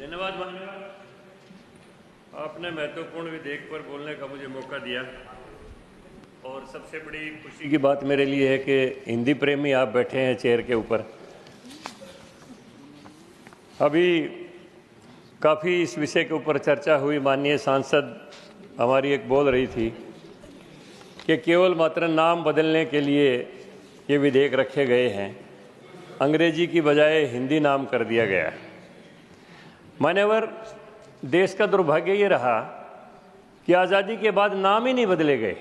धन्यवाद माननीय, आपने महत्वपूर्ण विधेयक पर बोलने का मुझे मौका दिया और सबसे बड़ी खुशी की बात मेरे लिए है कि हिंदी प्रेमी आप बैठे हैं चेयर के ऊपर। अभी काफ़ी इस विषय के ऊपर चर्चा हुई। माननीय सांसद हमारी एक बोल रही थी कि केवल मात्र नाम बदलने के लिए ये विधेयक रखे गए हैं, अंग्रेजी की बजाय हिंदी नाम कर दिया गया है। मान्यवर, देश का दुर्भाग्य ये रहा कि आज़ादी के बाद नाम ही नहीं बदले गए।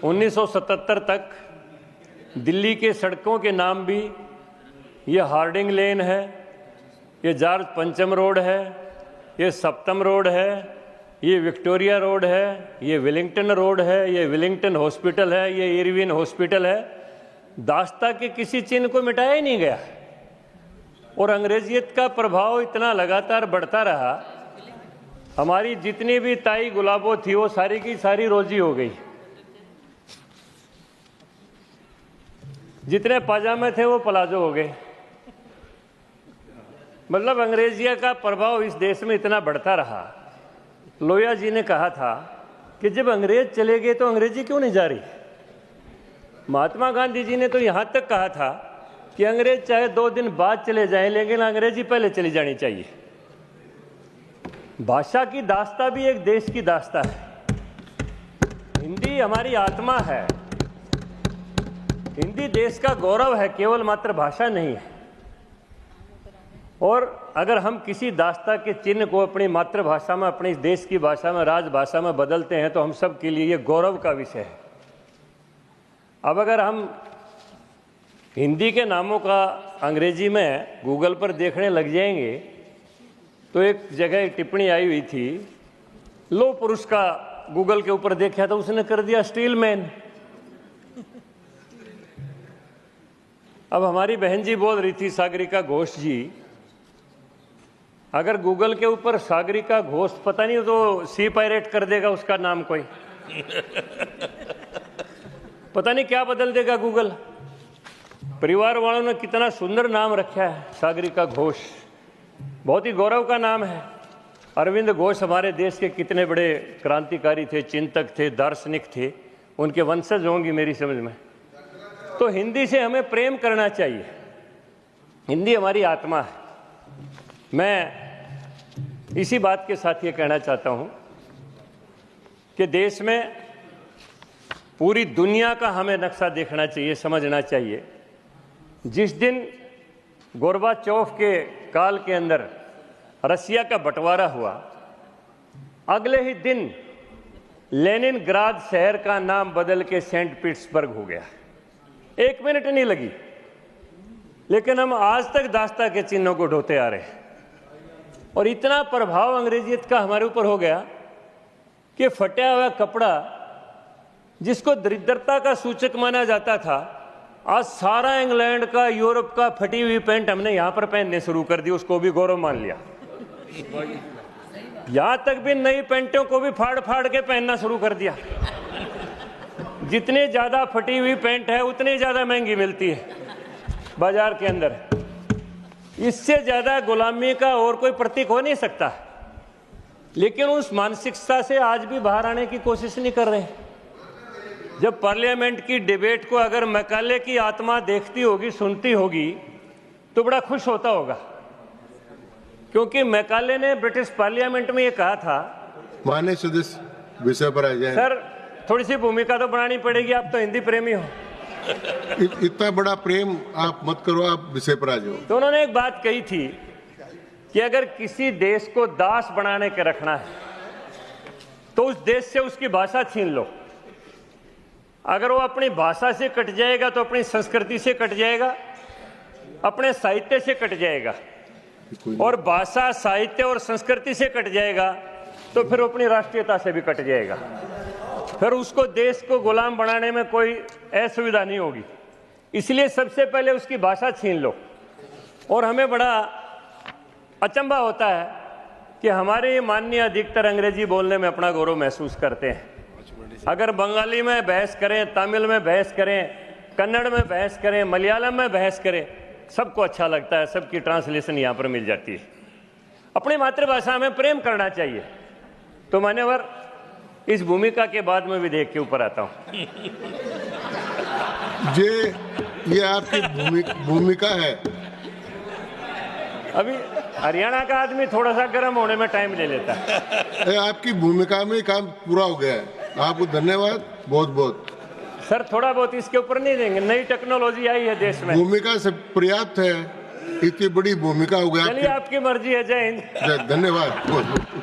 1977 तक दिल्ली के सड़कों के नाम भी ये हार्डिंग लेन है, ये जॉर्ज पंचम रोड है, ये सप्तम रोड है, ये विक्टोरिया रोड है, ये विलिंगटन रोड है, ये विलिंगटन हॉस्पिटल है, ये इरविन हॉस्पिटल है। दास्ता के किसी चिन्ह को मिटाया ही नहीं गया और अंग्रेजियत का प्रभाव इतना लगातार बढ़ता रहा। हमारी जितनी भी ताई गुलाबो थी वो सारी की सारी रोजी हो गई। जितने पाजामे थे वो प्लाजो हो गए। मतलब अंग्रेजिया का प्रभाव इस देश में इतना बढ़ता रहा। लोहिया जी ने कहा था कि जब अंग्रेज चले गए तो अंग्रेजी क्यों नहीं जा रही। महात्मा गांधी जी ने तो यहां तक कहा था कि अंग्रेज चाहे 2 दिन बाद चले जाएं, लेकिन अंग्रेजी पहले चली जानी चाहिए। भाषा की दास्ता भी एक देश की दास्ता है। हिंदी हमारी आत्मा है, हिंदी देश का गौरव है, केवल मात्र भाषा नहीं है। और अगर हम किसी दास्ता के चिन्ह को अपनी मातृभाषा में, अपने देश की भाषा में, राजभाषा में बदलते हैं तो हम सब के लिए ये गौरव का विषय है। अब अगर हम हिंदी के नामों का अंग्रेजी में गूगल पर देखने लग जाएंगे तो एक जगह एक टिप्पणी आई हुई थी, लो पुरुष का गूगल के ऊपर देखा तो उसने कर दिया स्टील मैन। अब हमारी बहन जी बोल रही थी, सागरिका घोष जी, अगर गूगल के ऊपर सागरिका घोष पता नहीं तो सी पायरेट कर देगा उसका नाम कोई पता नहीं क्या बदल देगा गूगल। परिवार वालों ने कितना सुंदर नाम रखा है, सागरिका घोष, बहुत ही गौरव का नाम है। अरविंद घोष हमारे देश के कितने बड़े क्रांतिकारी थे, चिंतक थे, दार्शनिक थे, उनके वंशज होंगी मेरी समझ में। तो हिंदी से हमें प्रेम करना चाहिए, हिंदी हमारी आत्मा है। मैं इसी बात के साथ ये कहना चाहता हूं कि देश में पूरी दुनिया का हमें नक्शा देखना चाहिए, समझना चाहिए। जिस दिन गोरबाचोव के काल के अंदर रसिया का बंटवारा हुआ, अगले ही दिन लेनिनग्राद शहर का नाम बदल के सेंट पीटर्सबर्ग हो गया। 1 मिनट नहीं लगी, लेकिन हम आज तक दास्ता के चिन्हों को ढोते आ रहे हैं। और इतना प्रभाव अंग्रेजियत का हमारे ऊपर हो गया कि फटा हुआ कपड़ा जिसको दरिद्रता का सूचक माना जाता था, आज सारा इंग्लैंड का, यूरोप का फटी हुई पैंट हमने यहां पर पहनने शुरू कर दी, उसको भी गौरव मान लिया। यहां तक भी नई पैंटों को भी फाड़ फाड़ के पहनना शुरू कर दिया। जितनी ज्यादा फटी हुई पैंट है उतनी ज्यादा महंगी मिलती है बाजार के अंदर। इससे ज्यादा गुलामी का और कोई प्रतीक हो नहीं सकता। लेकिन उस मानसिकता से आज भी बाहर आने की कोशिश नहीं कर रहे। जब पार्लियामेंट की डिबेट को अगर मैकाले की आत्मा देखती होगी, सुनती होगी, तो बड़ा खुश होता होगा, क्योंकि मैकाले ने ब्रिटिश पार्लियामेंट में ये कहा था। माननीय सदस्य विषय पर आ जाए। सर, थोड़ी सी भूमिका तो बनानी पड़ेगी, आप तो हिंदी प्रेमी हो। इतना बड़ा प्रेम आप मत करो, आप विषय पर आ जाओ। तो उन्होंने एक बात कही थी कि अगर किसी देश को दास बनाने के रखना है तो उस देश से उसकी भाषा छीन लो। अगर वो अपनी भाषा से कट जाएगा तो अपनी संस्कृति से कट जाएगा, अपने साहित्य से कट जाएगा, और भाषा, साहित्य और संस्कृति से कट जाएगा तो फिर अपनी राष्ट्रीयता से भी कट जाएगा। फिर उसको, देश को गुलाम बनाने में कोई असुविधा नहीं होगी। इसलिए सबसे पहले उसकी भाषा छीन लो। और हमें बड़ा अचंभा होता है कि हमारे माननीय अधिकतर अंग्रेजी बोलने में अपना गौरव महसूस करते हैं। अगर बंगाली में बहस करें, तमिल में बहस करें, कन्नड़ में बहस करें, मलयालम में बहस करें, सबको अच्छा लगता है, सबकी ट्रांसलेशन यहाँ पर मिल जाती है। अपनी मातृभाषा में प्रेम करना चाहिए। तो मान्यवर, इस भूमिका के बाद में विधेयक के ऊपर आता हूँ। ये आपकी भूमिका है। अभी हरियाणा का आदमी थोड़ा सा गर्म होने में टाइम ले लेता है। आपकी भूमिका में काम पूरा हो गया है। आपको धन्यवाद बहुत बहुत। सर थोड़ा बहुत इसके ऊपर नहीं देंगे, नई टेक्नोलॉजी आई है देश में। भूमिका से पर्याप्त है, इतनी बड़ी भूमिका हो गया। चलिए आपकी मर्जी है। जय हिंद। धन्यवाद बहुत बहुत।